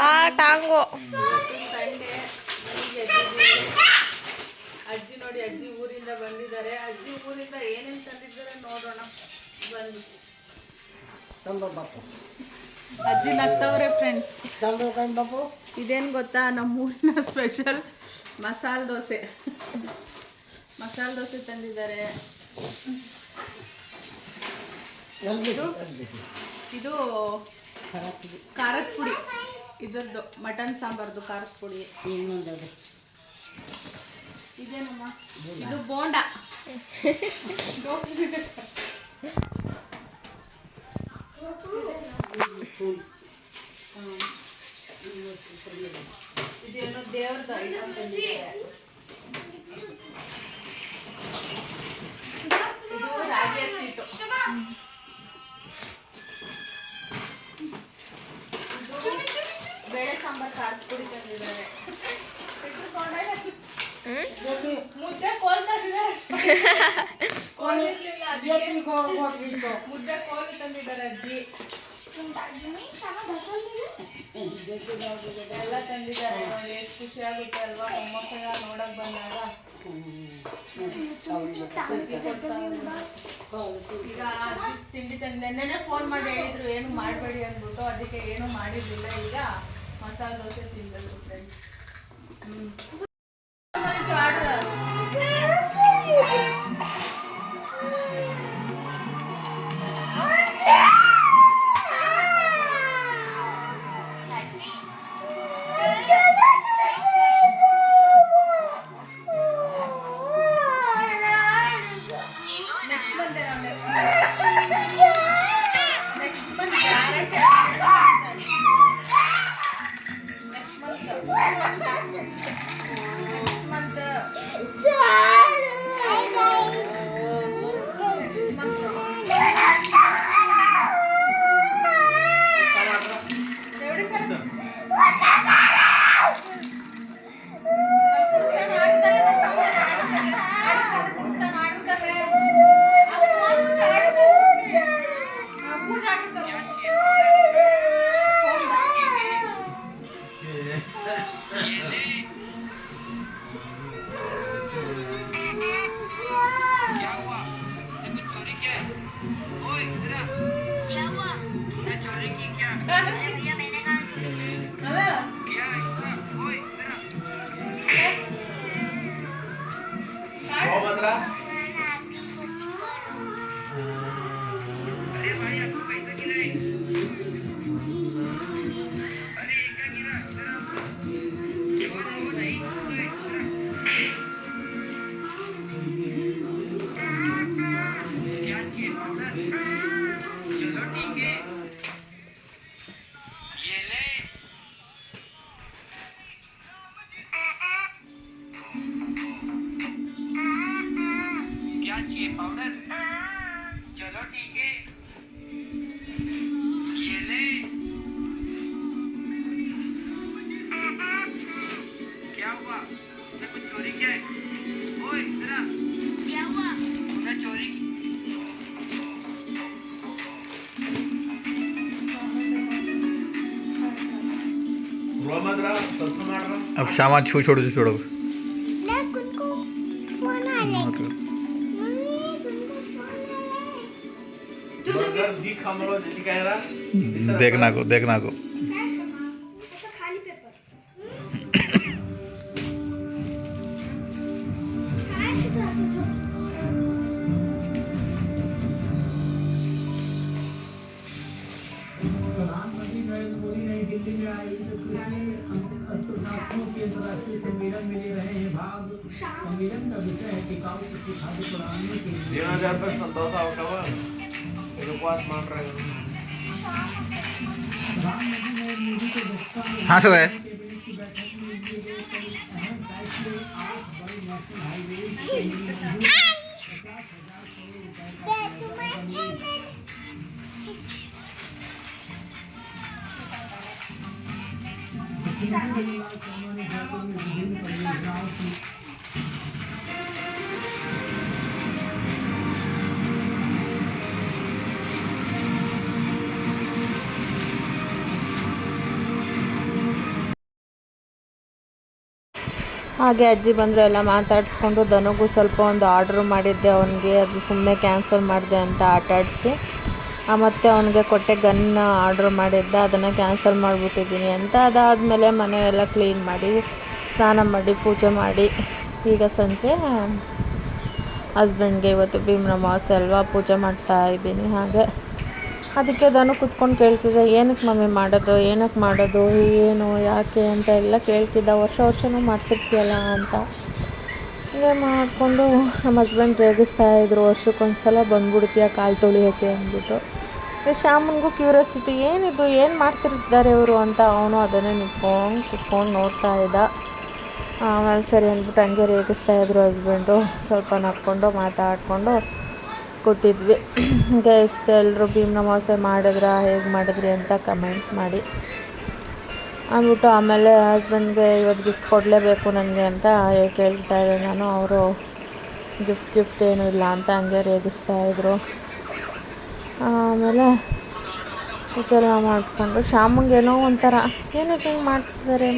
ಆ ಟಾಂಗೋ ಸಂಡೆ ಅಜ್ಜಿ ನೋಡಿ, ಅಜ್ಜಿ ಊರಿಂದ ಬಂದಿದ್ದಾರೆ. ಅಜ್ಜಿ ಊರಿಂದ ಏನೇನು ತಂದಿದ್ದಾರೆ ನೋಡೋಣ ಬಂದು. ಅಜ್ಜಿ ನಗ್ತವ್ರೆ ಫ್ರೆಂಡ್ಸ್. ಇದೇನು ಗೊತ್ತಾ, ನಮ್ಮೂರಿನ ಸ್ಪೆಷಲ್ ಮಸಾಲೆ ದೋಸೆ. ಮಸಾಲೆ ದೋಸೆ ತಂದಿದ್ದಾರೆ. ಇದು ಖಾರದ ಪುಡಿ, ಇದ್ರದ್ದು ಮಟನ್ ಸಾಂಬಾರ್ದು ಖಾರದ ಪುಡಿ. ಇದೇನಮ್ಮ, ಇದು ಬೋಂಡ. ಇದೇನೋ ದೇವ್ರದ್ದು ಐಟಮ್ ತಂದಿದ್ದಾರೆ. ಇದು ರಾಗಿ ಹಸಿಟ್ಟು. ಬೇಳೆ ಸಾಂಬಾರ್ ಖಾರದ ಪುಡಿ ತಂದಿದ್ದಾರೆ. ಮುದ್ದೆ ಕೋಲ್ ತಂದಿದ್ದಾರೆ. ಮುದ್ದೆ ಕೋಲ್ ತಂದಿದ್ದಾರೆ ಅಜ್ಜಿ. ಎಲ್ಲ ತಂದಿದ್ದಾರೆ. ನೋಡಿ ಎಷ್ಟು ಖುಷಿ ಆಗುತ್ತೆ ಅಲ್ವಾ ಮೊಮ್ಮಕ್ಕಳ ನೋಡಕ್ ಬಂದಾಗ. ಈಗ ಅಜ್ಜಿ ತಿಂಡಿ ತಂದು ನೆನ್ನೆನೆ ಫೋನ್ ಮಾಡಿ ಹೇಳಿದ್ರು ಏನು ಮಾಡಬೇಡಿ ಅಂದ್ಬಿಟ್ಟು, ಅದಕ್ಕೆ ಏನು ಮಾಡಿರ್ಲಿಲ್ಲ. ಈಗ ಮಸಾಲೆ ದೋಸೆ ತಿಂದರು ಫ್ರೆಂಡ್ಸ್. पाउडर, चलो ठीक है, ये ले। क्या हुआ? तूने कुछ चोरी किया है? ओए इधर आ। क्या हुआ? तूने चोरी की? अब सामान छोड़ो छोड़ो। देखना को प्रधानमंत्री नरेंद्र मोदी नई दिल्ली में आयोजित अंतर्राष्ट्रीय सम्मेलन में ले रहे हैं भाग। सम्मेलन का विषय है टिकाऊ कृषि खाद्य प्रणाली के लिए। प्रधानमंत्री नरेंद्र मोदी के दक्षता में हाँ सर है कैबिनेट की बैठक में लिए गए कई अहम फैसले। 8 बड़ी नेशनल हाईवे के लिए मंजूर 50,000 करोड़ रुपए का शर्मा ने जयपुर में विभिन्न परियोजनाओं की ಹಾಗೆ ಅಜ್ಜಿ ಬಂದರು, ಎಲ್ಲ ಮಾತಾಡಿಸ್ಕೊಂಡು ದನಗೂ ಸ್ವಲ್ಪ ಒಂದು ಆರ್ಡ್ರ್ ಮಾಡಿದ್ದೆ ಅವನಿಗೆ, ಅದು ಸುಮ್ಮನೆ ಕ್ಯಾನ್ಸಲ್ ಮಾಡಿದೆ ಅಂತ ಆಟಾಡಿಸಿ. ಮತ್ತು ಅವನಿಗೆ ಕೊಟ್ಟೆ ಗನ್ ಆರ್ಡ್ರ್ ಮಾಡಿದ್ದೆ, ಅದನ್ನು ಕ್ಯಾನ್ಸಲ್ ಮಾಡಿಬಿಟ್ಟಿದ್ದೀನಿ ಅಂತ. ಅದಾದಮೇಲೆ ಮನೆ ಎಲ್ಲ ಕ್ಲೀನ್ ಮಾಡಿ ಸ್ನಾನ ಮಾಡಿ ಪೂಜೆ ಮಾಡಿ ಈಗ ಸಂಜೆ ಹಸ್ಬೆಂಡ್ಗೆ ಇವತ್ತು ಭೀಮ್ನ ಅಮಾವಾಸ್ಯೆ ಅಲ್ವಾ, ಪೂಜೆ ಮಾಡ್ತಾಯಿದ್ದೀನಿ. ಹಾಗೆ ಅದಕ್ಕೆ ದನು ಕೂತ್ಕೊಂಡು ಕೇಳ್ತಿದ್ದೆ, ಏನಕ್ಕೆ ಮಮ್ಮಿ ಮಾಡೋದು, ಏನಕ್ಕೆ ಮಾಡೋದು, ಏನು ಯಾಕೆ ಅಂತ ಎಲ್ಲ ಕೇಳ್ತಿದ್ದ. ವರ್ಷವೂ ಮಾಡ್ತಿರ್ತೀಯಲ್ಲ ಅಂತ. ಹೀಗೆ ಮಾಡಿಕೊಂಡು ನಮ್ಮ ಹಸ್ಬೆಂಡ್ ರೇಗಿಸ್ತಾಯಿದ್ರು, ವರ್ಷಕ್ಕೊಂದ್ಸಲ ಬಂದ್ಬಿಡ್ತೀಯ ಕಾಲು ತೊಳಿಯೋಕ್ಕೆ ಅಂದ್ಬಿಟ್ಟು. ಶ್ಯಾಮನಿಗೂ ಕ್ಯೂರಿಯಾಸಿಟಿ, ಏನಿದು ಏನು ಮಾಡ್ತಿರ್ತಾರೆ ಇವರು ಅಂತ. ಅವನು ಅದನ್ನೇ ಕುತ್ಕೊಂಡು ನೋಡ್ತಾ ಇದ್ದ. ಆಮೇಲೆ ಸರಿ ಅಂದ್ಬಿಟ್ಟು ಹಂಗೆ ರೇಗಿಸ್ತಾಯಿದ್ರು ಹಸ್ಬೆಂಡು. ಸ್ವಲ್ಪ ನಕ್ಕೊಂಡು ಮಾತಾಡಿಕೊಂಡು ಕೂತಿದ್ವಿ. ಹೀಗೆ ಎಲ್ಲರೂ ಭೀಮ್ನ ಅಮಾವಾಸ್ಯೆ ಮಾಡಿದ್ರಾ, ಹೇಗೆ ಮಾಡಿದ್ರಿ ಅಂತ ಕಮೆಂಟ್ ಮಾಡಿ ಅಂದ್ಬಿಟ್ಟು. ಆಮೇಲೆ ಹಸ್ಬೆಂಡ್ಗೆ ಇವತ್ತು ಗಿಫ್ಟ್ ಕೊಡಲೇಬೇಕು ನನಗೆ ಅಂತ ಕೇಳ್ತಾ ಇದ್ದೆ ನಾನು. ಅವರು ಗಿಫ್ಟ್ ಏನೂ ಇಲ್ಲ ಅಂತ ಹಂಗೆ ರೇಗಿಸ್ತಾಯಿದ್ರು. ಆಮೇಲೆ ಪೂಜೆಲ್ಲ ಮಾಡಿಕೊಂಡು ಶ್ಯಾಮಂಗೆ ಏನೋ ಒಂಥರ ಏನಕ್ಕೆ ಹಿಂಗೆ ಮಾಡ್ತಿದ್ದಾರೆ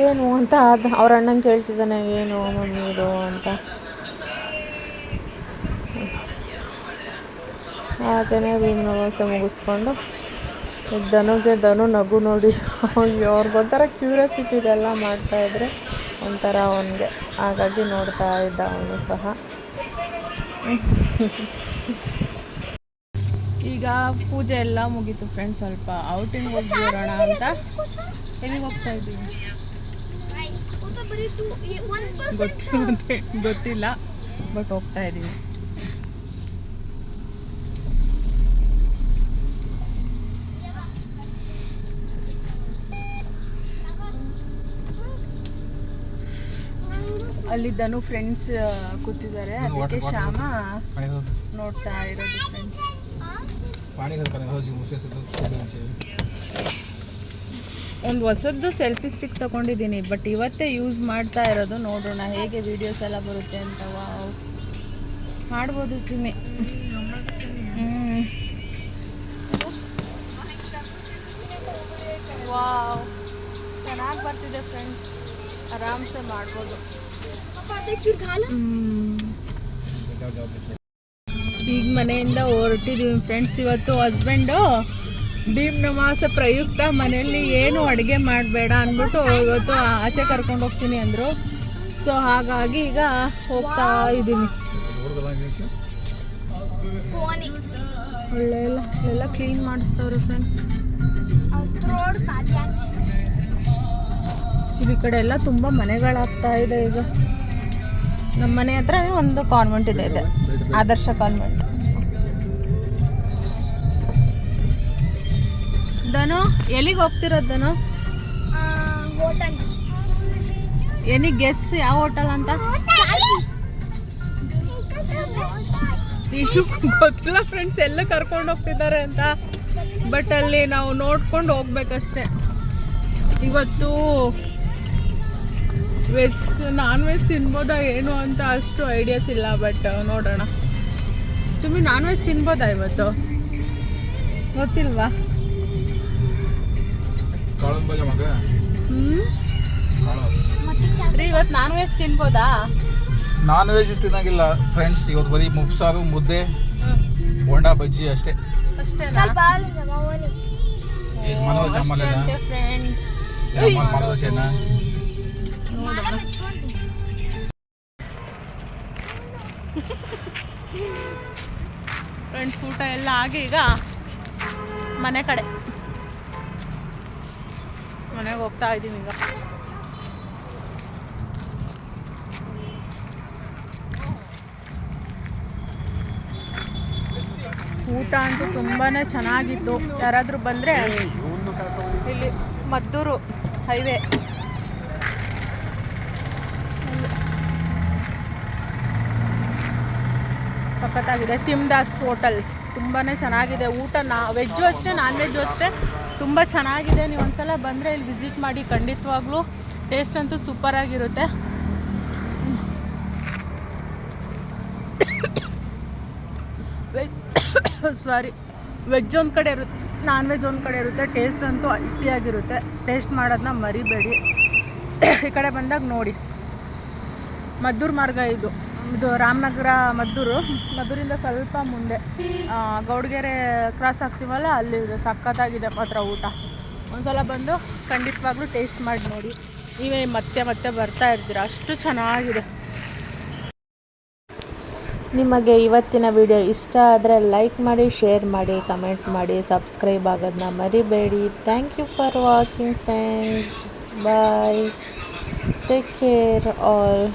ಏನು ಅಂತ ಅವ್ರ ಅಣ್ಣಂಗೆ ಕೇಳ್ತಿದ್ದಾನೆ, ಏನು ಮಮ್ಮಿ ಇದು ಅಂತ. ಹಾಗೆಯೇ ಭೀಮ್ನ ಅಮಾವಾಸ್ಯೆ ಮುಗಿಸ್ಕೊಂಡು ದನು ನಗು ನೋಡಿ ಅವ್ರಿಗೊಂಥರ ಕ್ಯೂರಿಯಾಸಿಟಿ ಇದೆಲ್ಲ ಮಾಡ್ತಾಯಿದ್ರೆ ಒಂಥರ ಅವನಿಗೆ, ಹಾಗಾಗಿ ನೋಡ್ತಾ ಇದ್ದ ಅವನು ಸಹ. ಈಗ ಪೂಜೆ ಎಲ್ಲ ಮುಗೀತು ಫ್ರೆಂಡ್ಸ್, ಸ್ವಲ್ಪ ಔಟಿಂಗ್ ಹೋಗಿ ಬರೋಣ ಅಂತ. ಎಲ್ಲಿಗೆ ಹೋಗ್ತಾ ಇದ್ದೀವಿ ಗೊತ್ತಿಲ್ಲ, ಬಟ್ ಹೋಗ್ತಾ ಇದ್ದೀವಿ. ಅಲ್ಲಿದ್ದನು ಫ್ರೆಂಡ್ಸ್ ಕೂತಿದ್ದಾರೆ, ಅದಕ್ಕೆ ಶ್ಯಾಮ ನೋಡ್ತಾ ಇರೋದು ಫ್ರೆಂಡ್ಸ್. ಒಂದು ಹೊಸದ್ದು ಸೆಲ್ಫಿ ಸ್ಟಿಕ್ ತೊಗೊಂಡಿದ್ದೀನಿ, ಬಟ್ ಇವತ್ತೇ ಯೂಸ್ ಮಾಡ್ತಾ ಇರೋದು. ನೋಡೋಣ ಹೇಗೆ ವೀಡಿಯೋಸ್ ಎಲ್ಲ ಬರುತ್ತೆ ಅಂತ. ವಾವ್, ಮಾಡ್ಬೋದು ಜಿಮ್ಮಿ. ವಾವ್, ಚೆನ್ನಾಗಿ ಬರ್ತಿದೆ ಫ್ರೆಂಡ್ಸ್, ಆರಾಮ್ಸೆ ಮಾಡ್ಬೋದು. ಈಗ ಮನೆಯಿಂದ ಹೊರಟಿದ್ದೀವಿ ಫ್ರೆಂಡ್ಸ್. ಇವತ್ತು ಹಸ್ಬೆಂಡು ಭೀಮ್ನ ಅಮಾವಾಸ್ಯೆ ಪ್ರಯುಕ್ತ ಮನೆಯಲ್ಲಿ ಏನು ಅಡುಗೆ ಮಾಡಬೇಡ ಅಂದ್ಬಿಟ್ಟು ಇವತ್ತು ಆಚೆ ಕರ್ಕೊಂಡು ಹೋಗ್ತೀನಿ ಅಂದರು. ಸೊ ಹಾಗಾಗಿ ಈಗ ಹೋಗ್ತಾ ಇದ್ದೀನಿ. ಒಳ್ಳೆಲ್ಲ ಕ್ಲೀನ್ ಮಾಡಿಸ್ತವ್ರೆ ಫ್ರೆಂಡ್ಸ್. ಈ ಕಡೆ ಎಲ್ಲ ತುಂಬ ಮನೆಗಳಾಗ್ತಾ ಇದೆ. ಈಗ ನಮ್ಮ ಮನೆ ಹತ್ರ ಒಂದು ಕಾನ್ವೆಂಟ್ ಇದೆ, ಆದರ್ಶ ಕಾನ್ವೆಂಟ್. ದನು ಎಲ್ಲಿಗೆ ಹೋಗ್ತಿರೋದು ದನು? ಏನಿಗೆ ಗೆಸ್ ಯಾವ ಹೋಟೆಲ್ ಅಂತ? ಇಷ್ಟು ಗೊತ್ತಿಲ್ಲ ಫ್ರೆಂಡ್ಸ್, ಎಲ್ಲ ಕರ್ಕೊಂಡು ಹೋಗ್ತಿದ್ದಾರೆ ಅಂತ. ಬಟ್ ಅಲ್ಲಿ ನಾವು ನೋಡ್ಕೊಂಡು ಹೋಗ್ಬೇಕಷ್ಟೆ. ಇವತ್ತು ನಾನ್ ವೆಜ್ ತಿನ್ಬೋದಾ ಏನು ಅಂತ ಅಷ್ಟು ಐಡಿಯಾಸ್ ಇಲ್ಲ, ಬಟ್ ನೋಡೋಣ. ಚುಮ್ಮಿ ನಾನ್ ವೆಜ್ ತಿನ್ಬೋದಾ ಇವತ್ತು? ಗೊತ್ತಿಲ್ವಾ? ಇವತ್ತು ನಾನ್ ವೆಜ್ ತಿನ್ಬೋದಾ? ನಾನ್ ವೆಜ್ ತಿನ್ನಂಗಿಲ್ಲ ಫ್ರೆಂಡ್ಸ್. ಇವತ್ತು ಬರೀ ಮುಪ್ಸಾರು, ಮುದ್ದೆ, ಬೋಂಡಾ ಬಜ್ಜಿ ಅಷ್ಟೇ. ಫ್ರೆಂಡ್ಸ್ ಊಟ ಎಲ್ಲ ಆಗಿ ಈಗ ಮನೆಗೆ ಹೋಗ್ತಾ ಇದ್ದೀನಿ. ಈಗ ಊಟ ಅಂತೂ ತುಂಬಾ ಚೆನ್ನಾಗಿತ್ತು. ಯಾರಾದರೂ ಬಂದರೆ ಇಲ್ಲಿ ಮದ್ದೂರು ಹೈವೇ ಸಖತ್ತಾಗಿದೆ. ತಿಮ್ದಾಸ್ ಹೋಟೆಲ್ ತುಂಬಾ ಚೆನ್ನಾಗಿದೆ ಊಟ. ವೆಜ್ಜು ಅಷ್ಟೇ, ನಾನ್ ವೆಜ್ಜು ಅಷ್ಟೇ, ತುಂಬ ಚೆನ್ನಾಗಿದೆ. ನೀವು ಒಂದ್ಸಲ ಬಂದರೆ ಇಲ್ಲಿ ವಿಸಿಟ್ ಮಾಡಿ, ಖಂಡಿತವಾಗ್ಲೂ ಟೇಸ್ಟ್ ಅಂತೂ ಸೂಪರಾಗಿರುತ್ತೆ. ವೆಜ್ ಒಂದು ಕಡೆ ಇರುತ್ತೆ, ನಾನ್ ವೆಜ್ ಒಂದು ಕಡೆ ಇರುತ್ತೆ. ಟೇಸ್ಟ್ ಅಂತೂ ಅಲ್ಟಿಯಾಗಿರುತ್ತೆ. ಟೇಸ್ಟ್ ಮಾಡೋದನ್ನ ಮರಿಬೇಡಿ, ಈ ಕಡೆ ಬಂದಾಗ ನೋಡಿ. ಮದ್ದೂರು ಮಾರ್ಗ ಇದು ರಾಮನಗರ ಮದ್ದೂರಿಂದ ಸ್ವಲ್ಪ ಮುಂದೆ ಗೌಡಗೆರೆ ಕ್ರಾಸ್ ಆಗ್ತೀವಲ್ಲ ಅಲ್ಲಿ ಸಖತ್ತಾಗಿದೆ ಮಾತ್ರ ಊಟ. ಒಂದ್ಸಲ ಬಂದು ಖಂಡಿತವಾಗ್ಲೂ ಟೇಸ್ಟ್ ಮಾಡಿ ನೋಡಿ, ನೀವೇ ಮತ್ತೆ ಬರ್ತಾ ಇರ್ತೀರ, ಅಷ್ಟು ಚೆನ್ನಾಗಿದೆ. ನಿಮಗೆ ಇವತ್ತಿನ ವಿಡಿಯೋ ಇಷ್ಟ ಆದರೆ ಲೈಕ್ ಮಾಡಿ, ಶೇರ್ ಮಾಡಿ, ಕಮೆಂಟ್ ಮಾಡಿ, ಸಬ್ಸ್ಕ್ರೈಬ್ ಆಗೋದನ್ನ ಮರಿಬೇಡಿ. Thank you for watching friends. Bye, take care all.